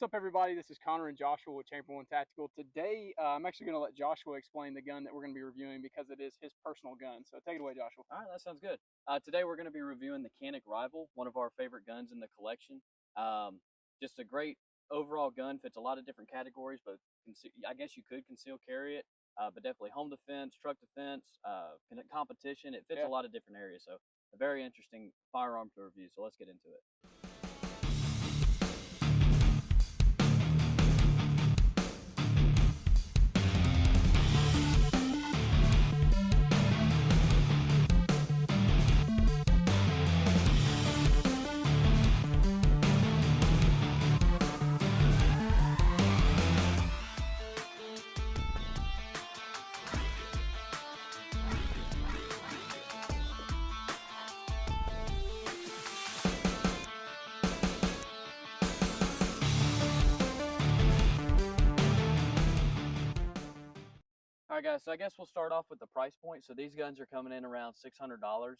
What's up, everybody? This is Connor and Joshua with Champion One Tactical. Today, I'm actually going to let Joshua explain the gun that we're going to be reviewing because it is his personal gun. So take it away, Joshua. All right, that sounds good. Today we're going to be reviewing the Canik Rival, one of our favorite guns in the collection. Just a great overall gun, fits a lot of different categories, but I guess you could conceal carry it, but definitely home defense, truck defense, competition. It fits a lot of different areas, so a very interesting firearm to review. So let's get into it. All right, guys, so I guess we'll start off with the price point. So these guns are coming in around $600.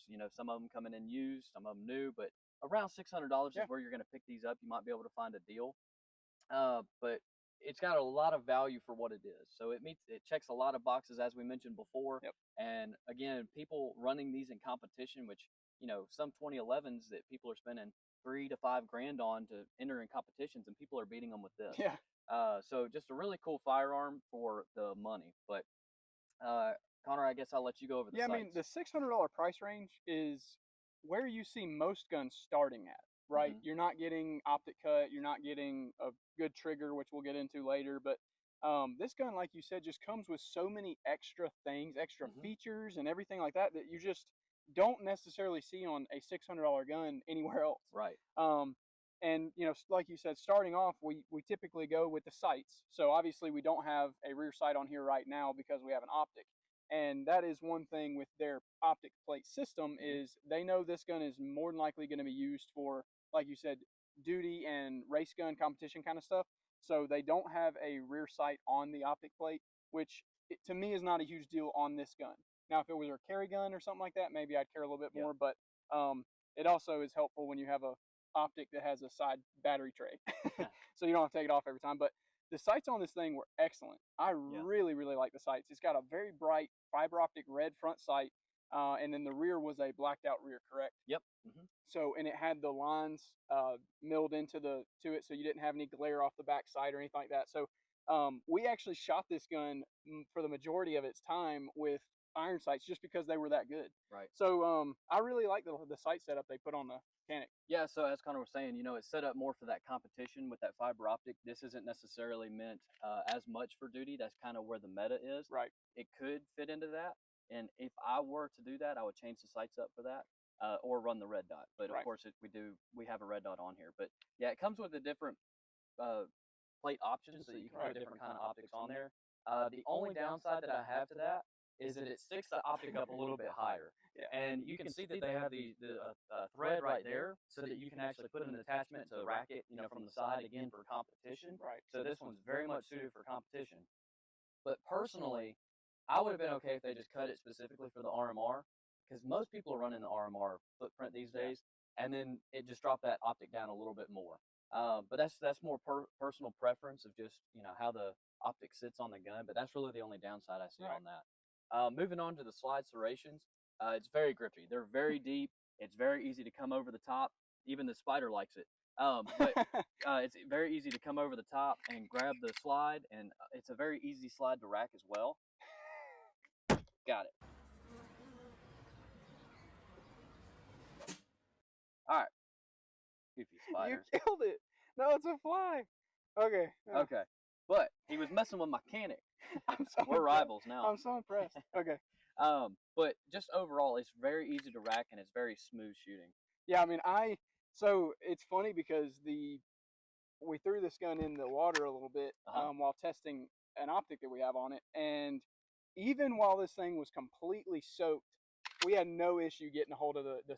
You know, some of them coming in used, some of them new, but around $600 is where you're going to pick these up. You might be able to find a deal, but it's got a lot of value for what it is. So it checks a lot of boxes, as we mentioned before. And again, people running these in competition, which, you know, some 2011s that people are spending $3 to $5 grand on to enter in competitions, and people are beating them with this. So just a really cool firearm for the money. But Connor, I guess I'll let you go over the sights. I mean, the $600 price range is where you see most guns starting at, right? You're not getting optic cut, you're not getting a good trigger, which we'll get into later, but this gun, like you said, just comes with so many extra things, extra features and everything like that that you just don't necessarily see on a $600 gun anywhere else. Right. And, you know, like you said, starting off, we typically go with the sights. So obviously we don't have a rear sight on here right now because we have an optic. And that is one thing with their optic plate system is they know this gun is more than likely going to be used for, like you said, duty and race gun competition kind of stuff. So they don't have a rear sight on the optic plate, which to me is not a huge deal on this gun. Now, if it was a carry gun or something like that, maybe I'd care a little bit more. But it also is helpful when you have a optic that has a side battery tray, so you don't have to take it off every time. But the sights on this thing were excellent. I really like the sights. It's got a very bright fiber optic red front sight, and then the rear was a blacked out rear, correct? Yep. So, and it had the lines milled into it, so you didn't have any glare off the back sight or anything like that. So we actually shot this gun for the majority of its time with iron sights just because they were that good. Right. So I really like the sight setup they put on the Canik. Yeah, so as Connor was saying, you know, it's set up more for that competition with that fiber optic. This isn't necessarily meant as much for duty. That's kind of where the meta is. Right. It could fit into that, and if I were to do that, I would change the sights up for that, or run the red dot. But of course, we have a red dot on here. But yeah, it comes with the different plate options, so you can put different kind of optics on there. The only downside that I have to that is that it sticks the optic up a little bit higher. And you can see that they have the thread right there so that you can actually put an attachment to rack it, you know, from the side again for competition. Right. So this one's very much suited for competition. But personally, I would have been okay if they just cut it specifically for the RMR, because most people are running the RMR footprint these days, and then it just dropped that optic down a little bit more. But that's more personal preference of just, you know, how the optic sits on the gun. But that's really the only downside I see on that. Moving on to the slide serrations, it's very grippy. They're very deep. It's very easy to come over the top. Even the spider likes it. But it's very easy to come over the top and grab the slide, and it's a very easy slide to rack as well. Got it. All right. Goofy spiders. You killed it. No, it's a fly. Okay. Okay. But he was messing with my Canik. We're rivals now. I'm so impressed. Okay. But just overall, it's very easy to rack and it's very smooth shooting. Yeah, I mean, so it's funny because we threw this gun in the water a little bit while testing an optic that we have on it, and even while this thing was completely soaked, we had no issue getting a hold of the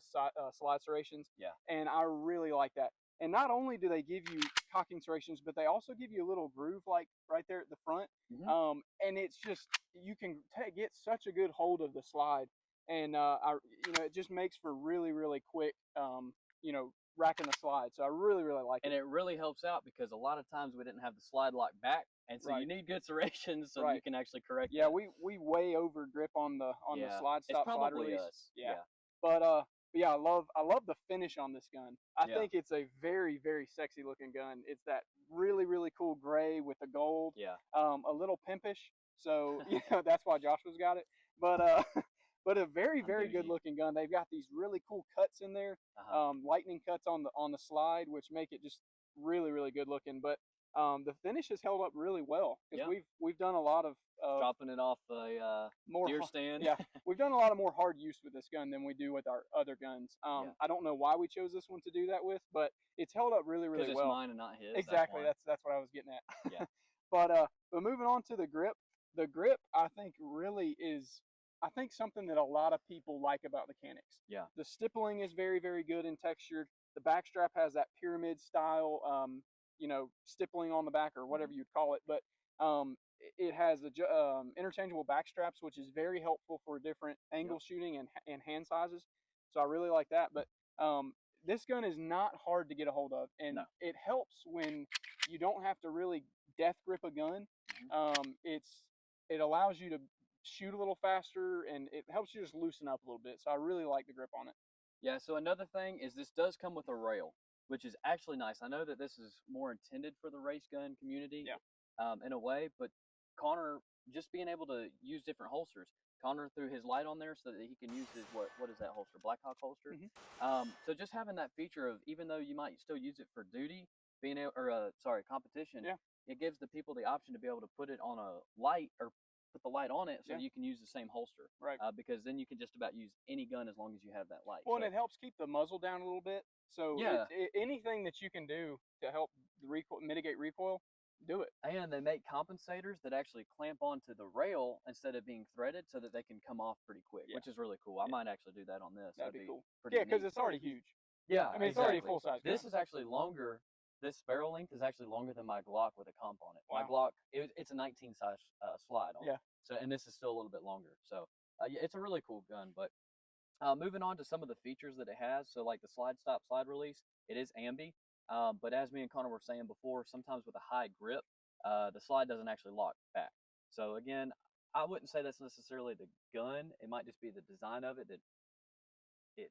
slide serrations. And I really like that. And not only do they give you cocking serrations, but they also give you a little groove like right there at the front. And it's just, you can get such a good hold of the slide. And, it just makes for really, really quick, racking the slide. So I really like and it. it really helps out because a lot of times we didn't have the slide lock back, and so you need good serrations so that you can actually correct Yeah, that. we way over grip on the slide it's stop slide probably release. us. But yeah, I love the finish on this gun. I think it's a very sexy looking gun. It's that really cool gray with the gold. A little pimpish. So that's why Joshua's got it. But but a very good looking gun. They've got these really cool cuts in there, lightning cuts on the slide, which make it just really good looking. But the finish has held up really well because we've done a lot of dropping it off a deer stand. Yeah, we've done a lot of more hard use with this gun than we do with our other guns. I don't know why we chose this one to do that with, but it's held up really well. Because it's mine and not his. Exactly, that's what I was getting at. Yeah. But moving on to the grip I think really is something that a lot of people like about the Caniks. Yeah. The stippling is very good and textured. The back strap has that pyramid style, stippling on the back or whatever you'd call it, but it has interchangeable back straps, which is very helpful for different angle shooting and hand sizes. So I really like that. But this gun is not hard to get a hold of, and it helps when you don't have to really death grip a gun. It allows you to shoot a little faster, and it helps you just loosen up a little bit. So I really like the grip on it. Yeah, so another thing is this does come with a rail, which is actually nice. I know that this is more intended for the race gun community in a way, but Connor, just being able to use different holsters, Connor threw his light on there so that he can use his, what is that holster? Blackhawk holster. So just having that feature of, even though you might still use it for duty, being able, or competition, it gives the people the option to be able to put it on a light or put the light on it so you can use the same holster. Right. Because then you can just about use any gun as long as you have that light. Well, and it helps keep the muzzle down a little bit. So anything that you can do to help mitigate recoil, do it. And they make compensators that actually clamp onto the rail instead of being threaded so that they can come off pretty quick, which is really cool. I might actually do that on this. That'd be cool. Yeah, because it's already huge. Yeah, I mean, it's already full size. This is actually longer. This barrel length is actually longer than my Glock with a comp on it. Wow. My Glock, it's a 19 size slide on it. So, and this is still a little bit longer. So, it's a really cool gun. But moving on to some of the features that it has. So, like the slide stop, slide release, it is ambi. But as me and Connor were saying before, sometimes with a high grip, the slide doesn't actually lock back. So again, I wouldn't say that's necessarily the gun. It might just be the design of it that it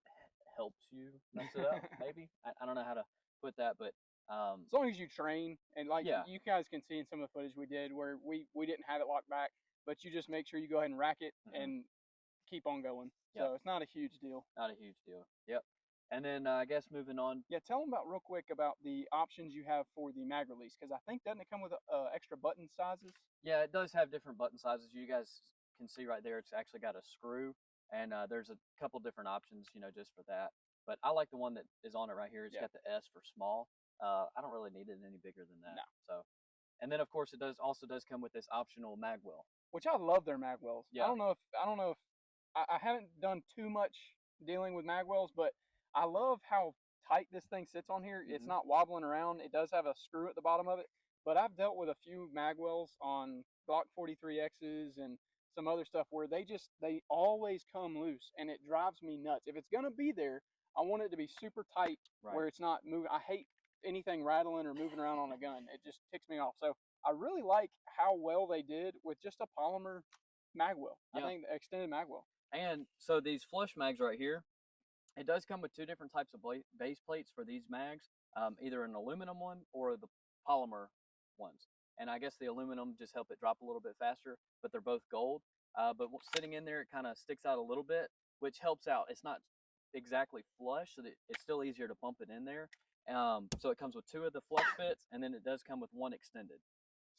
helps you mess it up. Maybe I don't know how to put that, but as long as you train, and like you guys can see in some of the footage we did where we didn't have it locked back, but you just make sure you go ahead and rack it and keep on going. So it's not a huge deal. Not a huge deal. Yep. And then I guess moving on. Yeah, tell them about real quick about the options you have for the mag release, because I think doesn't it come with extra button sizes? Yeah, it does have different button sizes. You guys can see right there, it's actually got a screw, and there's a couple different options, just for that. But I like the one that is on it right here. It's got the S for small. I don't really need it any bigger than that. No. So, and then of course it also does come with this optional mag well, which I love their mag wells. Yeah. I don't know if I haven't done too much dealing with mag wells, but I love how tight this thing sits on here. It's not wobbling around. It does have a screw at the bottom of it, but I've dealt with a few mag wells on Glock 43Xs and some other stuff where they always come loose, and it drives me nuts. If it's gonna be there, I want it to be super tight where it's not moving. I hate anything rattling or moving around on a gun. It just ticks me off. So I really like how well they did with just a polymer mag well. I think the extended mag well. And so these flush mags right here, it does come with two different types of base plates for these mags, either an aluminum one or the polymer ones. And I guess the aluminum just help it drop a little bit faster, but they're both gold. But sitting in there, it kind of sticks out a little bit, which helps out. It's not exactly flush, so that it's still easier to bump it in there. So it comes with two of the flush fits, and then it does come with one extended.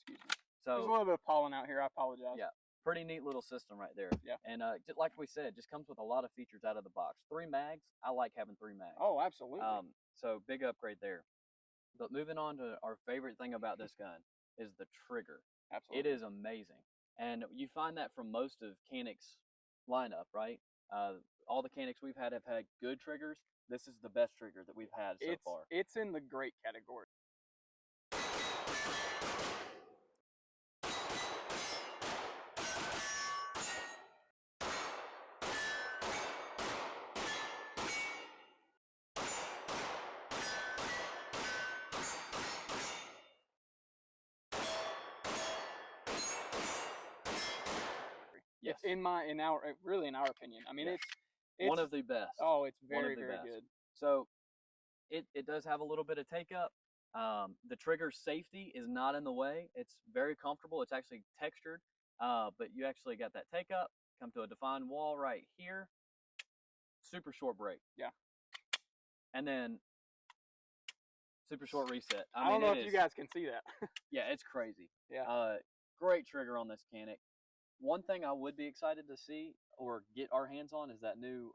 Excuse me. So there's a little bit of pollen out here. I apologize. Yeah. Pretty neat little system right there. Yeah. And like we said, just comes with a lot of features out of the box. 3 mags. I like having 3 mags. Oh, absolutely. So big upgrade there. But moving on to our favorite thing about this gun is the trigger. Absolutely. It is amazing. And you find that from most of Canik's lineup, right? All the Caniks we've had have had good triggers. This is the best trigger that we've had so far. It's in the great category. Yes. Really in our opinion. I mean, Yeah. it's One of the best. Oh, it's One very of the very best. good. So it does have a little bit of take up. The trigger safety is not in the way. It's very comfortable. It's actually textured, but you actually got that take up. Come to a defined wall right here. Super short break. Yeah. And then super short reset. I don't know if you guys can see that. Yeah, it's crazy. Yeah. Great trigger on this Canik. One thing I would be excited to see or get our hands on is that new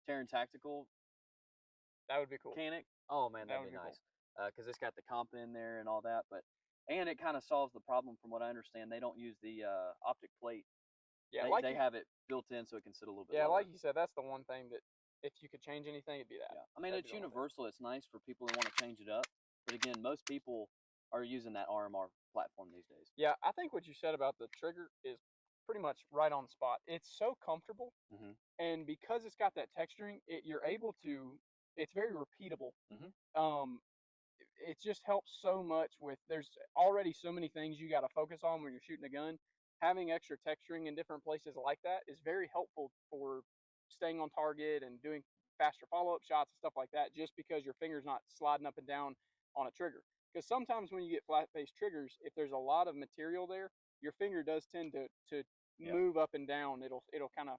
Terran Tactical That would be cool. Canik. Oh man, that'd be nice. Because it's got the comp in there and all that, and it kind of solves the problem from what I understand. They don't use the optic plate. Yeah, they have it built in so it can sit a little bit. Yeah, lower. like you said, that's the one thing that if you could change anything, it'd be that. Yeah, I mean it's universal. It's nice for people who want to change it up, but again, most people are using that RMR platform these days. Yeah, I think what you said about the trigger is pretty much right on the spot. It's so comfortable, and because it's got that texturing, you're able to. It's very repeatable. It just helps so much with. There's already so many things you got to focus on when you're shooting a gun. Having extra texturing in different places like that is very helpful for staying on target and doing faster follow-up shots and stuff like that. Just because your finger's not sliding up and down on a trigger. Because sometimes when you get flat-faced triggers, if there's a lot of material there, your finger does tend to move up and down. It'll kind of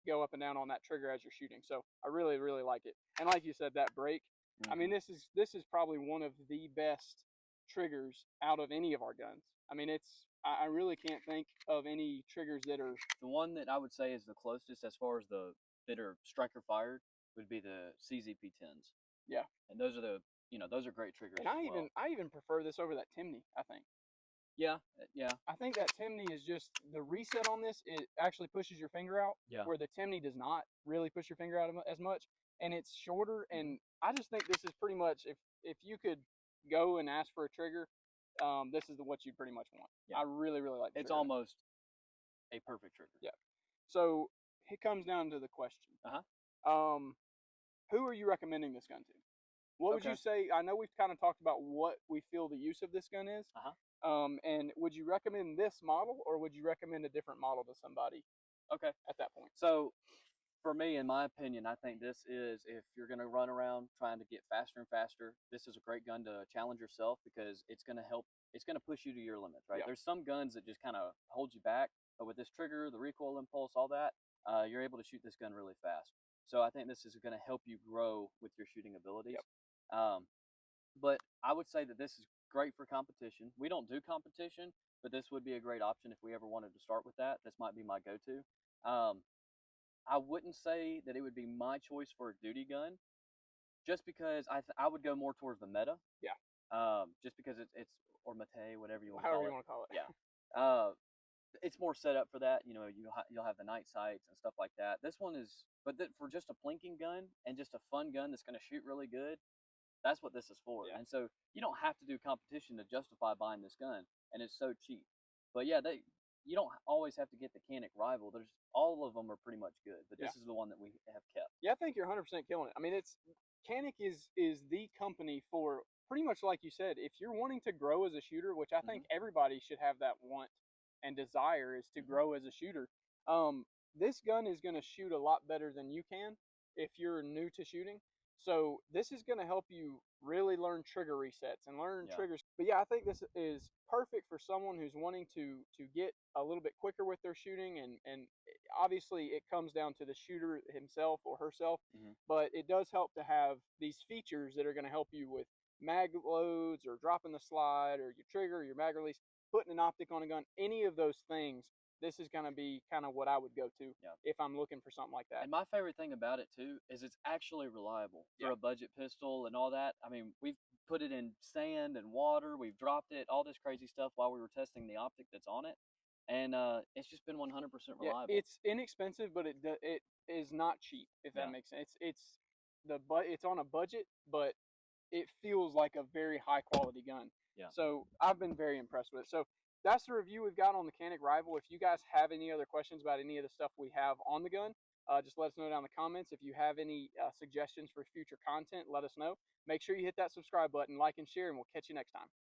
go up and down on that trigger as you're shooting. So I really really like it. And like you said, that break. I mean, this is probably one of the best triggers out of any of our guns. I mean, I really can't think of any triggers that are. The one that I would say is the closest as far as the that are striker fired would be the CZP-10s. Yeah, and those are those are great triggers. And I even prefer this over that Timney. I think. Yeah. I think that Timney is just the reset on this. It actually pushes your finger out, where the Timney does not really push your finger out as much, and it's shorter. And I just think this is pretty much if you could go and ask for a trigger, this is what you'd pretty much want. Yeah. I really really like. It's almost a perfect trigger. Yeah. So it comes down to the question. Who are you recommending this gun to? What would you say? I know we've kind of talked about what we feel the use of this gun is. And would you recommend this model, or would you recommend a different model to somebody? Okay. At that point. So, for me, in my opinion, I think this is, if you're going to run around trying to get faster and faster, this is a great gun to challenge yourself, because it's going to help. It's going to push you to your limits, right? Yeah. There's some guns that just kind of hold you back, but with this trigger, the recoil impulse, all that, you're able to shoot this gun really fast. So I think this is going to help you grow with your shooting abilities. Yep. But I would say that this is great for competition. We don't do competition, but this would be a great option if we ever wanted to start with that. This might be my go-to. I wouldn't say that it would be my choice for a duty gun, just because I would go more towards the meta. Yeah. Just because it's or mate, whatever you want to call it. However you want to call it. Yeah. It's more set up for that. You'll have the night sights and stuff like that. This one is, but for just a plinking gun and just a fun gun that's going to shoot really good, that's what this is for. Yeah. And so you don't have to do competition to justify buying this gun, and it's so cheap. But yeah, you don't always have to get the Canik rival. All of them are pretty much good, but this is the one that we have kept. Yeah, I think you're 100% killing it. I mean, Canik is the company for pretty much like you said. If you're wanting to grow as a shooter, which I think everybody should have that want and desire, is to grow as a shooter. This gun is going to shoot a lot better than you can if you're new to shooting. So this is going to help you really learn trigger resets and learn triggers. But yeah, I think this is perfect for someone who's wanting to get a little bit quicker with their shooting, and obviously it comes down to the shooter himself or herself, but it does help to have these features that are going to help you with mag loads or dropping the slide or your trigger, your mag release, putting an optic on a gun, any of those things. This is going to be kind of what I would go to if I'm looking for something like that. And my favorite thing about it, too, is it's actually reliable for a budget pistol and all that. I mean, we've put it in sand and water. We've dropped it, all this crazy stuff while we were testing the optic that's on it. And it's just been 100% reliable. Yeah, it's inexpensive, but it is not cheap, if that makes sense. It's on a budget, but it feels like a very high-quality gun. Yeah. So I've been very impressed with it. So that's the review we've got on the Canik Rival. If you guys have any other questions about any of the stuff we have on the gun, just let us know down in the comments. If you have any suggestions for future content, let us know. Make sure you hit that subscribe button, like and share, and we'll catch you next time.